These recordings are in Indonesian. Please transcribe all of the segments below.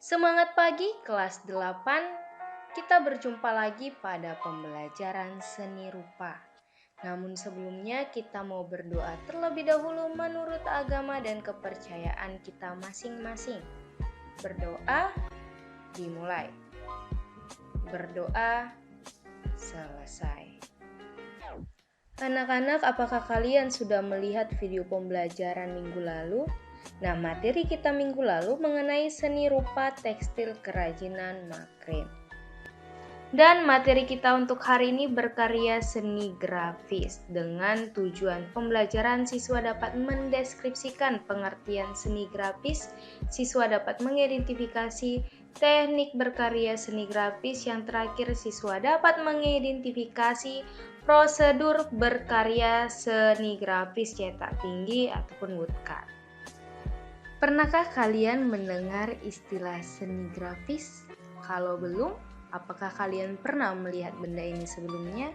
Semangat pagi kelas 8, kita berjumpa lagi pada pembelajaran seni rupa. Namun sebelumnya kita mau berdoa terlebih dahulu menurut agama dan kepercayaan kita masing-masing. Berdoa dimulai. Berdoa selesai. Anak-anak, apakah kalian sudah melihat video pembelajaran minggu lalu? Nah, materi kita minggu lalu mengenai seni rupa tekstil kerajinan makrame. Dan materi kita untuk hari ini berkarya seni grafis. Dengan tujuan pembelajaran, siswa dapat mendeskripsikan pengertian seni grafis, siswa dapat mengidentifikasi teknik berkarya seni grafis, yang terakhir siswa dapat mengidentifikasi prosedur berkarya seni grafis cetak tinggi ataupun woodcut. Pernahkah kalian mendengar istilah seni grafis? Kalau belum, apakah kalian pernah melihat benda ini sebelumnya?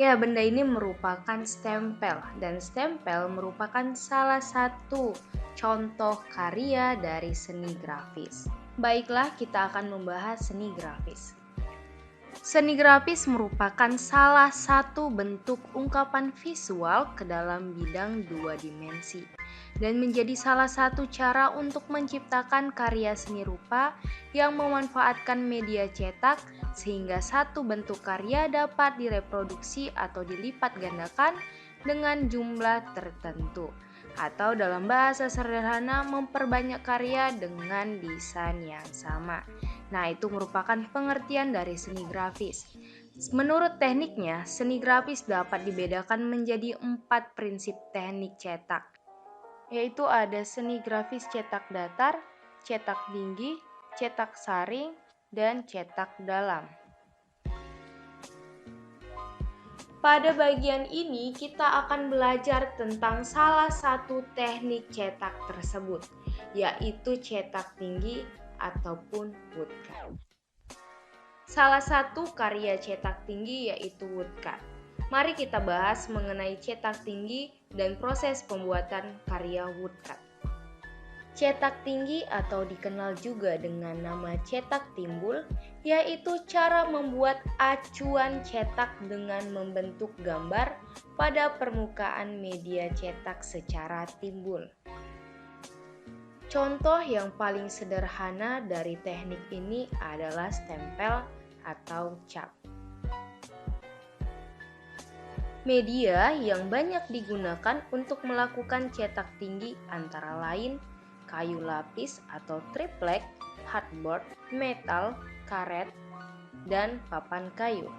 Ya, benda ini merupakan stempel, dan stempel merupakan salah satu contoh karya dari seni grafis. Baiklah, kita akan membahas seni grafis. Seni grafis merupakan salah satu bentuk ungkapan visual ke dalam bidang dua dimensi dan menjadi salah satu cara untuk menciptakan karya seni rupa yang memanfaatkan media cetak sehingga satu bentuk karya dapat direproduksi atau dilipat gandakan dengan jumlah tertentu, atau dalam bahasa sederhana memperbanyak karya dengan desain yang sama. Nah, itu merupakan pengertian dari seni grafis. Menurut tekniknya, seni grafis dapat dibedakan menjadi 4 prinsip teknik cetak, yaitu ada seni grafis cetak datar, cetak tinggi, cetak saring, dan cetak dalam. Pada bagian ini kita akan belajar tentang salah satu teknik cetak tersebut, yaitu cetak tinggi ataupun woodcut. Salah satu karya cetak tinggi yaitu woodcut. Mari kita bahas mengenai cetak tinggi dan proses pembuatan karya woodcut. Cetak tinggi atau dikenal juga dengan nama cetak timbul, yaitu cara membuat acuan cetak dengan membentuk gambar pada permukaan media cetak secara timbul. Contoh yang paling sederhana dari teknik ini adalah stempel atau cap. Media yang banyak digunakan untuk melakukan cetak tinggi antara lain kayu lapis atau triplek, hardboard, metal, karet, dan papan kayu.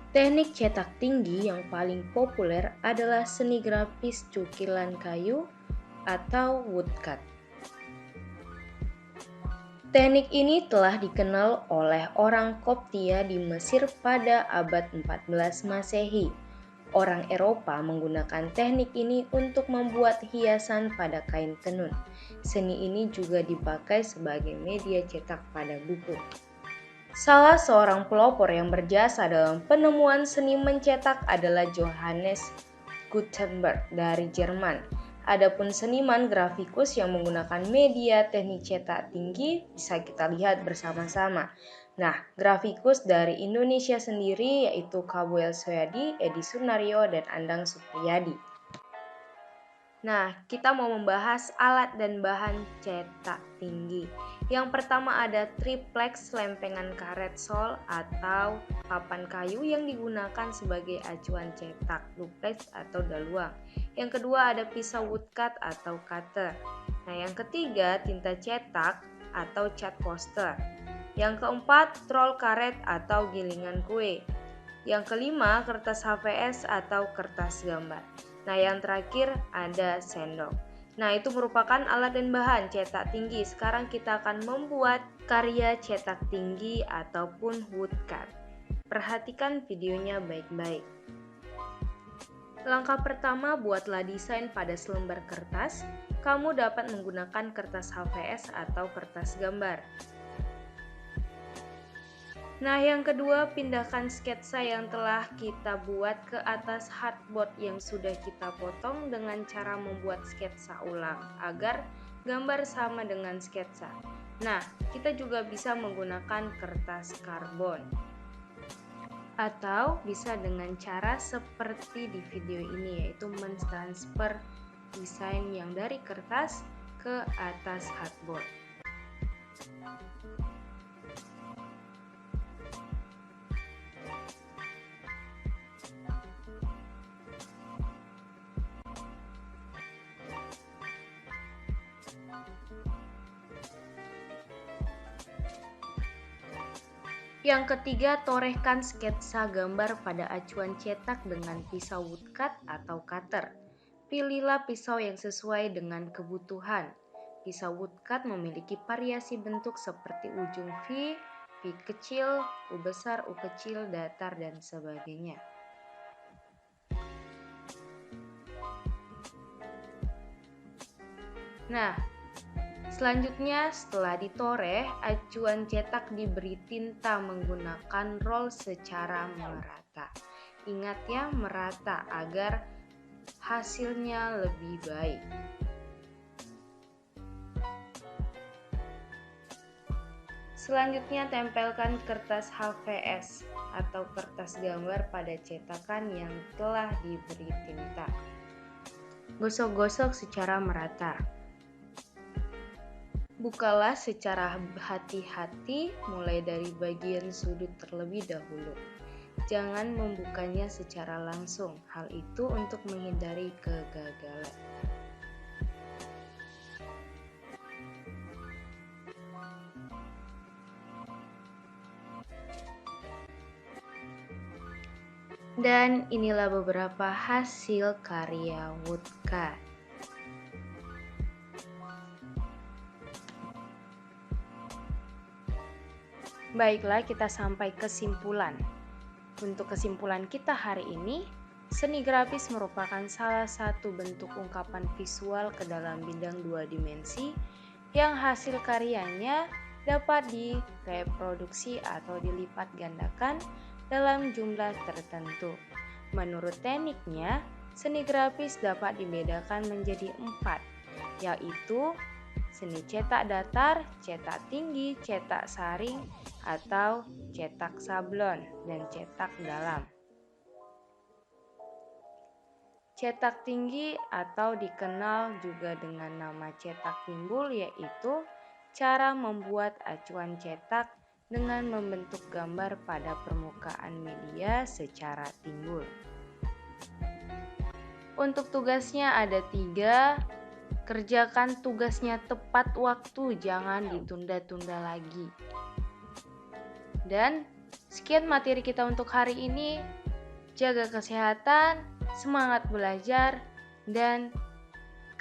Teknik cetak tinggi yang paling populer adalah seni grafis cukilan kayu atau woodcut. Teknik ini telah dikenal oleh orang Koptia di Mesir pada abad 14 Masehi. Orang Eropa menggunakan teknik ini untuk membuat hiasan pada kain tenun. Seni ini juga dipakai sebagai media cetak pada buku. Salah seorang pelopor yang berjasa dalam penemuan seni mencetak adalah Johannes Gutenberg dari Jerman. Adapun seniman grafikus yang menggunakan media teknik cetak tinggi bisa kita lihat bersama-sama. Nah, grafikus dari Indonesia sendiri yaitu Kabuel Soyadi, Edi Sunario, dan Andang Supriyadi. Nah, kita mau membahas alat dan bahan cetak tinggi. Yang pertama ada triplex lempengan karet sol atau papan kayu yang digunakan sebagai acuan cetak, duplex atau daluang. Yang kedua ada pisau woodcut atau cutter. Nah, yang ketiga tinta cetak atau cat poster. Yang keempat roll karet atau gilingan kue. Yang kelima kertas HVS atau kertas gambar. Nah, yang terakhir ada sendok. Nah, itu merupakan alat dan bahan cetak tinggi. Sekarang kita akan membuat karya cetak tinggi ataupun woodcut. Perhatikan videonya baik-baik. Langkah pertama, buatlah desain pada selembar kertas. Kamu dapat menggunakan kertas HVS atau kertas gambar. Nah, yang kedua, pindahkan sketsa yang telah kita buat ke atas hardboard yang sudah kita potong dengan cara membuat sketsa ulang agar gambar sama dengan sketsa. Nah, kita juga bisa menggunakan kertas karbon. Atau bisa dengan cara seperti di video ini, yaitu mentransfer desain yang dari kertas ke atas hardboard. Yang ketiga, torehkan sketsa gambar pada acuan cetak dengan pisau woodcut atau cutter. Pilihlah pisau yang sesuai dengan kebutuhan. Pisau woodcut memiliki variasi bentuk seperti ujung V, V kecil, U besar, U kecil, datar, dan sebagainya. Nah, selanjutnya setelah ditoreh, acuan cetak diberi tinta menggunakan roll secara merata. Ingat ya, merata agar hasilnya lebih baik. Selanjutnya tempelkan kertas HVS atau kertas gambar pada cetakan yang telah diberi tinta. Gosok-gosok secara merata. Bukalah secara hati-hati mulai dari bagian sudut terlebih dahulu. Jangan membukanya secara langsung, hal itu untuk menghindari kegagalan. Dan inilah beberapa hasil karya woodcut. Baiklah, kita sampai kesimpulan. Untuk kesimpulan kita hari ini, seni grafis merupakan salah satu bentuk ungkapan visual ke dalam bidang 2 dimensi yang hasil karyanya dapat direproduksi atau dilipat gandakan dalam jumlah tertentu. Menurut tekniknya, seni grafis dapat dibedakan menjadi 4, yaitu seni cetak datar, cetak tinggi, cetak saring, atau cetak sablon, dan cetak dalam. Cetak tinggi atau dikenal juga dengan nama cetak timbul, yaitu cara membuat acuan cetak dengan membentuk gambar pada permukaan media secara timbul. Untuk tugasnya ada 3. Kerjakan tugasnya tepat waktu, jangan ditunda-tunda lagi. Dan sekian materi kita untuk hari ini. Jaga kesehatan, semangat belajar, dan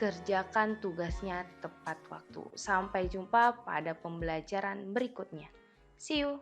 kerjakan tugasnya tepat waktu. Sampai jumpa pada pembelajaran berikutnya. See you!